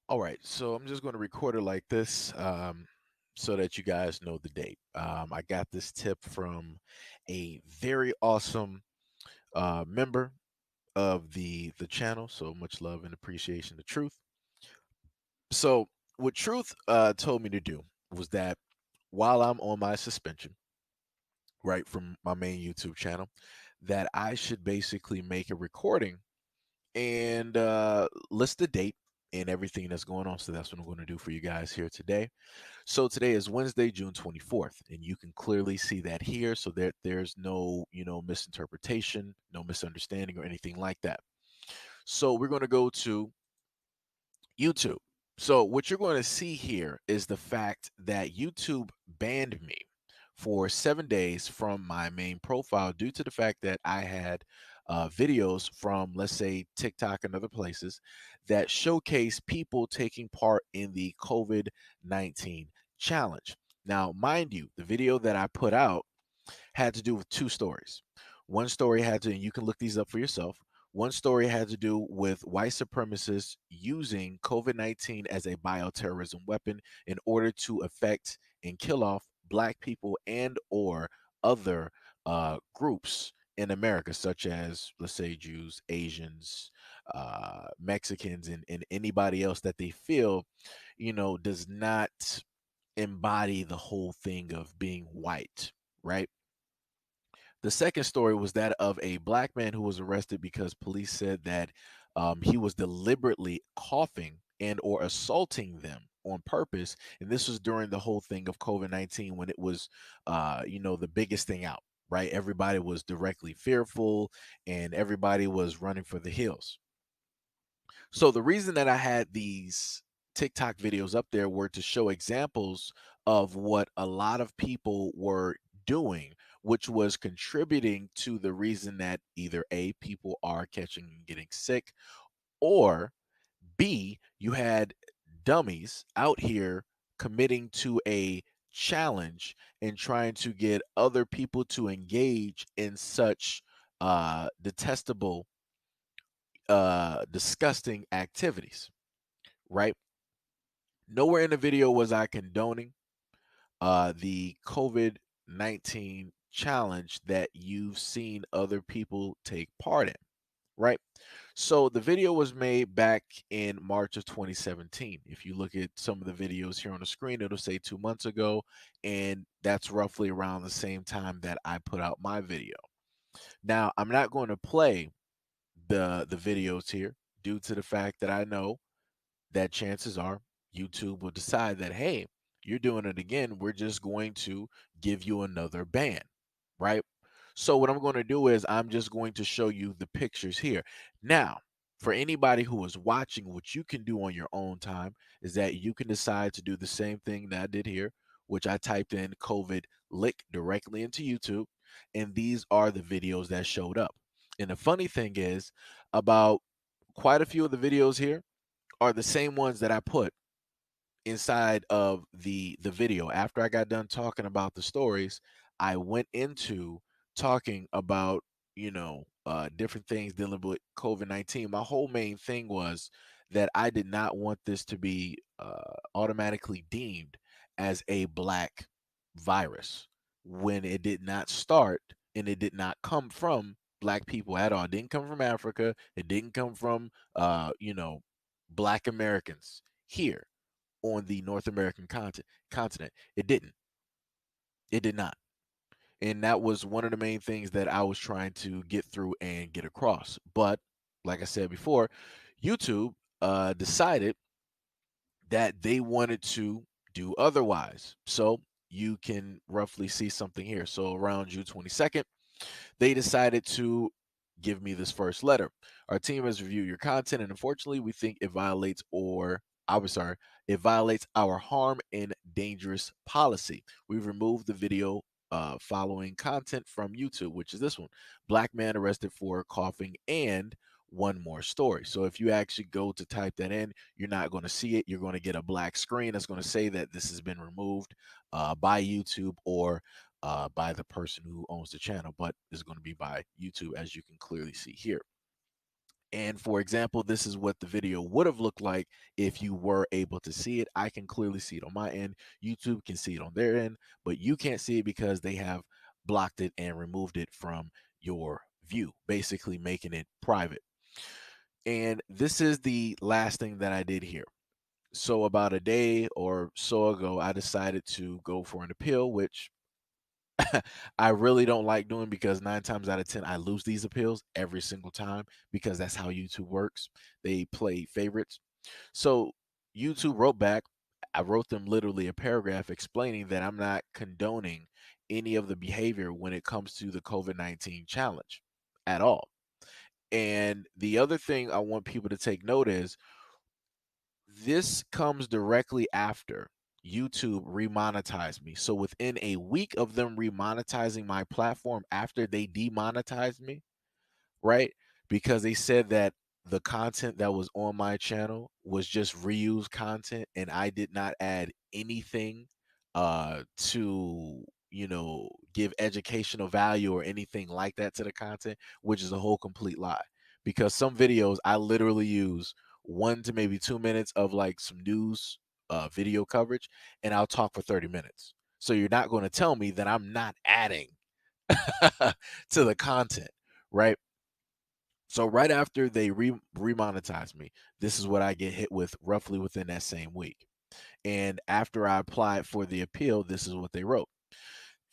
All right, so I'm just going to record it like this so that you guys know the date. I got this tip from a very awesome member of the channel. So much love and appreciation to Truth. So what Truth told me to do was that while I'm on my suspension, right from my main YouTube channel, that I should basically make a recording and list the date and everything that's going on. So that's what I'm going to do for you guys here today. So today is Wednesday, June 24th, and you can clearly see that here. So there's no, misinterpretation, no misunderstanding or anything like that. So we're going to go to YouTube. So what you're going to see here is the fact that YouTube banned me for 7 days from my main profile due to the fact that I had videos from, let's say, TikTok and other places that showcase people taking part in the COVID-19 challenge. Now, mind you, the video that I put out had to do with two stories. One story had to, and you can look these up for yourself. One story had to do with white supremacists using COVID-19 as a bioterrorism weapon in order to affect and kill off black people and or other groups in America, such as, let's say, Jews, Asians, Mexicans, and anybody else that they feel, does not embody the whole thing of being white, right? The second story was that of a black man who was arrested because police said that he was deliberately coughing and or assaulting them on purpose, and this was during the whole thing of COVID-19 when it was, the biggest thing out. Right, everybody was directly fearful, and everybody was running for the hills. So the reason that I had these TikTok videos up there were to show examples of what a lot of people were doing, which was contributing to the reason that either A, people are catching and getting sick, or B, you had dummies out here committing to a challenge and trying to get other people to engage in such detestable, disgusting activities, right? Nowhere in the video was I condoning the COVID-19 challenge that you've seen other people take part in, right? So the video was made back in March of 2017. If you look at some of the videos here on the screen, it'll say 2 months ago, and that's roughly around the same time that I put out my video. Now, I'm not going to play the videos here due to the fact that I know that chances are YouTube will decide that, hey, you're doing it again. We're just going to give you another ban, right? So, what I'm going to do is I'm just going to show you the pictures here. Now, for anybody who is watching, what you can do on your own time is that you can decide to do the same thing that I did here, which I typed in COVID lick directly into YouTube. And these are the videos that showed up. And the funny thing is, about quite a few of the videos here are the same ones that I put inside of the video. After I got done talking about the stories, I went into talking about, different things dealing with COVID-19. My whole main thing was that I did not want this to be automatically deemed as a black virus when it did not start and it did not come from black people at all. It didn't come from Africa. It didn't come from black Americans here on the North American continent. It didn't. It did not. And that was one of the main things that I was trying to get through and get across. But like I said before, YouTube decided that they wanted to do otherwise. So you can roughly see something here. So around June 22nd, they decided to give me this first letter. Our team has reviewed your content, and unfortunately, we think it violates or I was sorry, it violates our harm and dangerous policy. We've removed the video following content from YouTube, which is this one: Black man arrested for coughing and one more story. So if you actually go to type that in, you're not going to see it. You're going to get a black screen that's going to say that this has been removed by YouTube or by the person who owns the channel, but it's going to be by YouTube, as you can clearly see here. And for example, this is what the video would have looked like if you were able to see it. I can clearly see it on my end. YouTube can see it on their end, but you can't see it because they have blocked it and removed it from your view, basically making it private. And this is the last thing that I did here. So about a day or so ago, I decided to go for an appeal, which I really don't like doing because 9 times out of 10, I lose these appeals every single time because that's how YouTube works. They play favorites. So YouTube wrote back. I wrote them literally a paragraph explaining that I'm not condoning any of the behavior when it comes to the COVID-19 challenge at all. And the other thing I want people to take note is this comes directly after YouTube remonetized me. So within a week of them remonetizing my platform after they demonetized me, right? Because they said that the content that was on my channel was just reused content and I did not add anything to, give educational value or anything like that to the content, which is a whole complete lie. Because some videos I literally use 1 to maybe 2 minutes of like some news video coverage and I'll talk for 30 minutes. So you're not going to tell me that I'm not adding to the content, right? So right after they remonetize me, this is what I get hit with roughly within that same week. And after I applied for the appeal, this is what they wrote.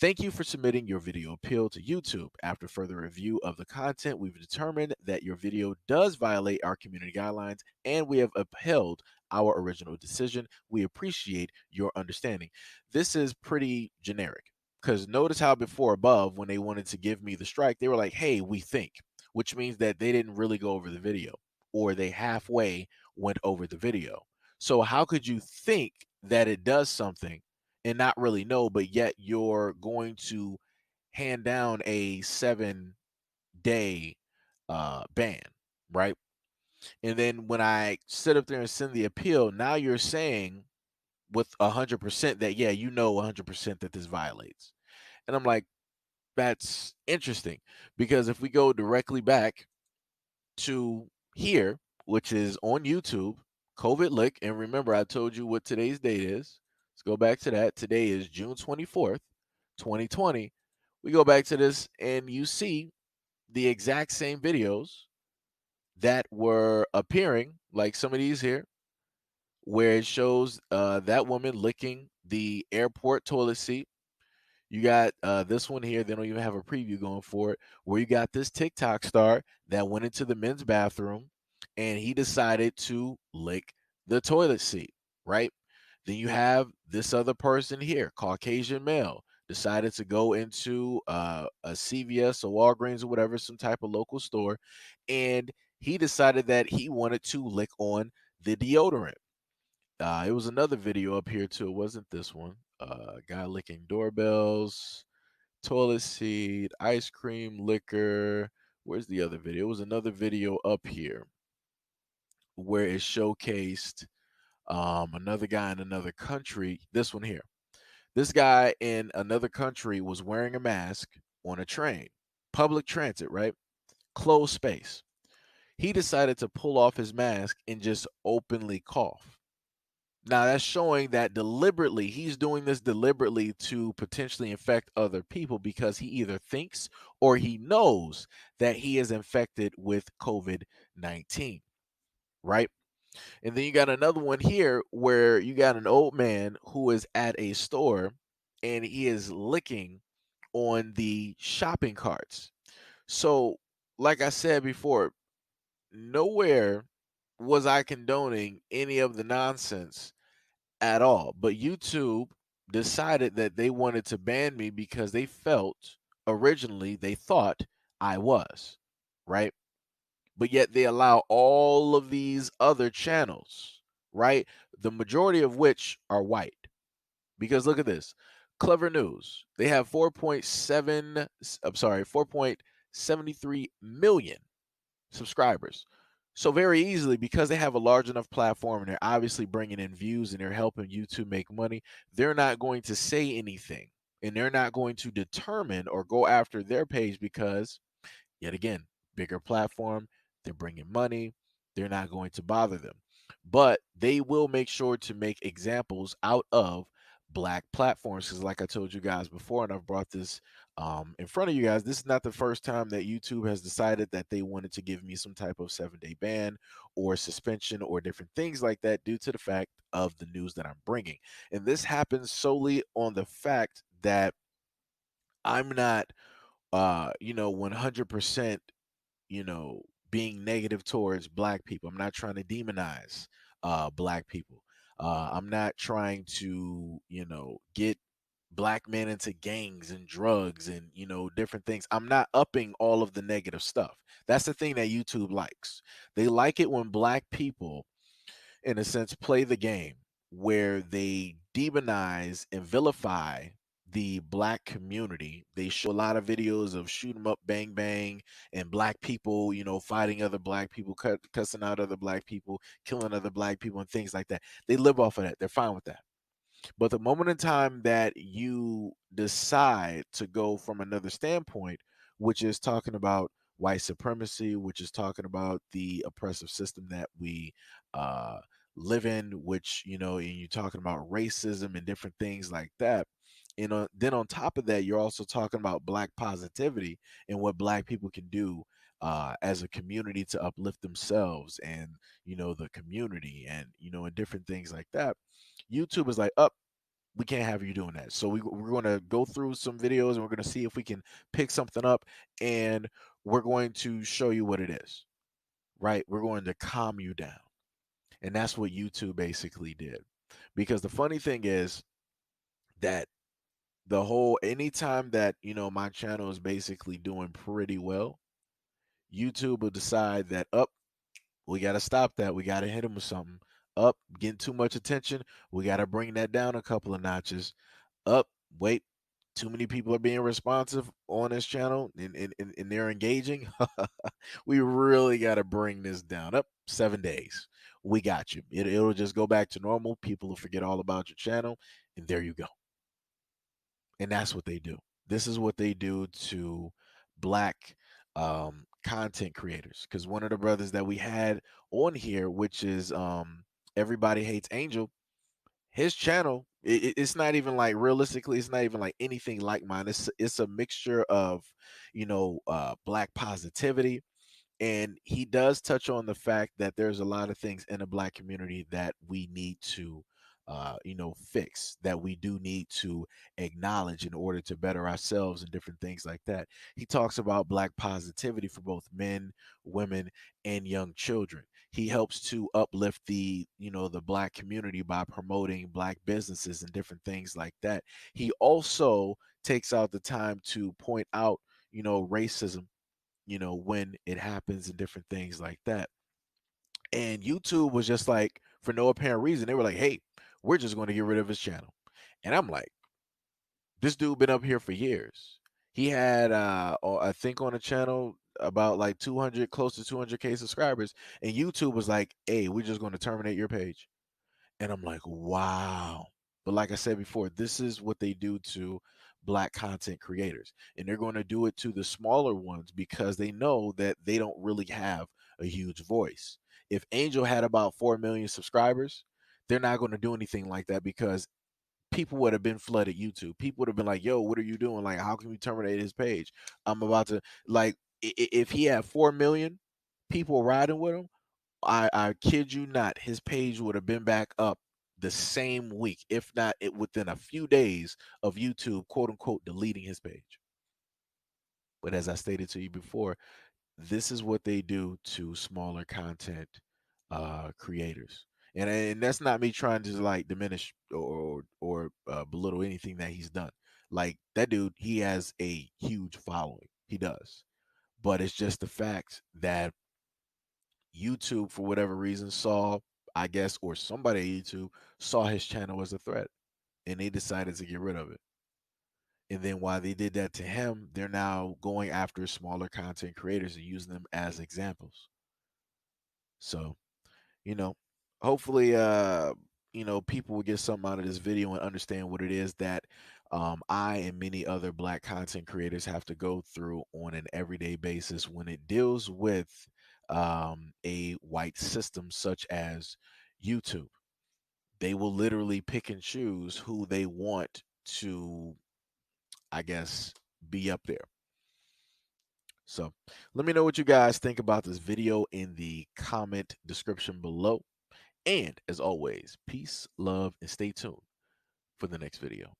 Thank you for submitting your video appeal to YouTube. After further review of the content, we've determined that your video does violate our community guidelines and we have upheld our original decision. We appreciate your understanding. This is pretty generic because notice how before above, when they wanted to give me the strike, they were like, hey, we think, which means that they didn't really go over the video or they halfway went over the video. So, how could you think that it does something and not really know, but yet you're going to hand down a 7-day ban, right? And then when I sit up there and send the appeal, now you're saying with 100% that, yeah, 100% that this violates. And I'm like, that's interesting because if we go directly back to here, which is on YouTube, COVID lick. And remember, I told you what today's date is. Let's go back to that. Today is June 24th, 2020. We go back to this, and you see the exact same videos that were appearing, like some of these here, where it shows that woman licking the airport toilet seat. You got this one here. They don't even have a preview going for it. Where you got this TikTok star that went into the men's bathroom and he decided to lick the toilet seat, right? Then you have this other person here, Caucasian male, decided to go into a CVS or Walgreens or whatever, some type of local store, and he decided that he wanted to lick on the deodorant. It was another video up here too. It wasn't this one. Guy licking doorbells, toilet seat, ice cream, liquor. Where's the other video? It was another video up here where it showcased another guy in another country. This one here. This guy in another country was wearing a mask on a train, public transit, right? Closed space. He decided to pull off his mask and just openly cough. Now that's showing that deliberately, he's doing this deliberately to potentially infect other people because he either thinks or he knows that he is infected with COVID-19, right? And then you got another one here where you got an old man who is at a store and he is licking on the shopping carts. So, like I said before, nowhere was I condoning any of the nonsense at all. But YouTube decided that they wanted to ban me because they felt originally they thought I was, right? But yet they allow all of these other channels, right? The majority of which are white. Because look at this. Clever News. They have 4.73 million subscribers. So very easily, because they have a large enough platform and they're obviously bringing in views and they're helping YouTube make money, they're not going to say anything and they're not going to determine or go after their page because, yet again, bigger platform, they're bringing money, they're not going to bother them. But they will make sure to make examples out of black platforms. Because, like I told you guys before, and I've brought this in front of you guys, this is not the first time that YouTube has decided that they wanted to give me some type of 7-day ban or suspension or different things like that due to the fact of the news that I'm bringing. And this happens solely on the fact that I'm not, 100%, you know, being negative towards black people. I'm not trying to demonize black people. I'm not trying to, get black men into gangs and drugs and, different things. I'm not upping all of the negative stuff. That's the thing that YouTube likes. They like it when black people, in a sense, play the game where they demonize and vilify the black community. They show a lot of videos of shoot 'em up, bang bang, and black people, fighting other black people, cussing out other black people, killing other black people, and things like that. They live off of that. They're fine with that. But the moment in time that you decide to go from another standpoint, which is talking about white supremacy, which is talking about the oppressive system that we uh, live in, which, and you're talking about racism and different things like that. And then on top of that, you're also talking about black positivity and what black people can do as a community to uplift themselves and, the community and, and different things like that. YouTube is like, up, we can't have you doing that. So we're going to go through some videos and we're going to see if we can pick something up, and we're going to show you what it is, right? We're going to calm you down. And that's what YouTube basically did. Because the funny thing is that the whole, anytime that, my channel is basically doing pretty well, YouTube will decide that, up, we got to stop that. We got to hit him with something. Up, getting too much attention. We got to bring that down a couple of notches. Up, wait, too many people are being responsive on this channel, and they're engaging. We really got to bring this down. Up, 7 days. We got you. It'll just go back to normal. People will forget all about your channel, and there you go. And that's what they do. This is what they do to black content creators. Because one of the brothers that we had on here, which is Everybody Hates Angel, his channel, it's not even like, realistically, it's not even like anything like mine. It's a mixture of, black positivity, and he does touch on the fact that there's a lot of things in the black community that we need to fix, that we do need to acknowledge in order to better ourselves and different things like that. He talks about black positivity for both men, women, and young children. He helps to uplift the black community by promoting black businesses and different things like that. He also takes out the time to point out racism, when it happens and different things like that. And YouTube was just like, for no apparent reason, they were like, hey, we're just going to get rid of his channel. And I'm like, this dude been up here for years. He had, I think on the channel about like 200, close to 200K subscribers. And YouTube was like, hey, we're just going to terminate your page. And I'm like, wow. But like I said before, this is what they do to black content creators. And they're going to do it to the smaller ones because they know that they don't really have a huge voice. If Angel had about 4 million subscribers, they're not going to do anything like that because people would have been flooded YouTube. People would have been like, yo, what are you doing? Like, how can we terminate his page? I'm about to, like, if he had 4 million people riding with him, I kid you not, his page would have been back up the same week, if not it within a few days of YouTube, quote unquote, deleting his page. But as I stated to you before, this is what they do to smaller content creators. And that's not me trying to like diminish or belittle anything that he's done. Like that dude, he has a huge following. He does. But it's just the fact that YouTube, for whatever reason, saw, I guess, or somebody at YouTube saw his channel as a threat and they decided to get rid of it. And then while they did that to him, they're now going after smaller content creators and using them as examples. So, you know, hopefully, people will get something out of this video and understand what it is that I and many other black content creators have to go through on an everyday basis when it deals with a white system such as YouTube. They will literally pick and choose who they want to, I guess, be up there. So let me know what you guys think about this video in the comment description below. And as always, peace, love, and stay tuned for the next video.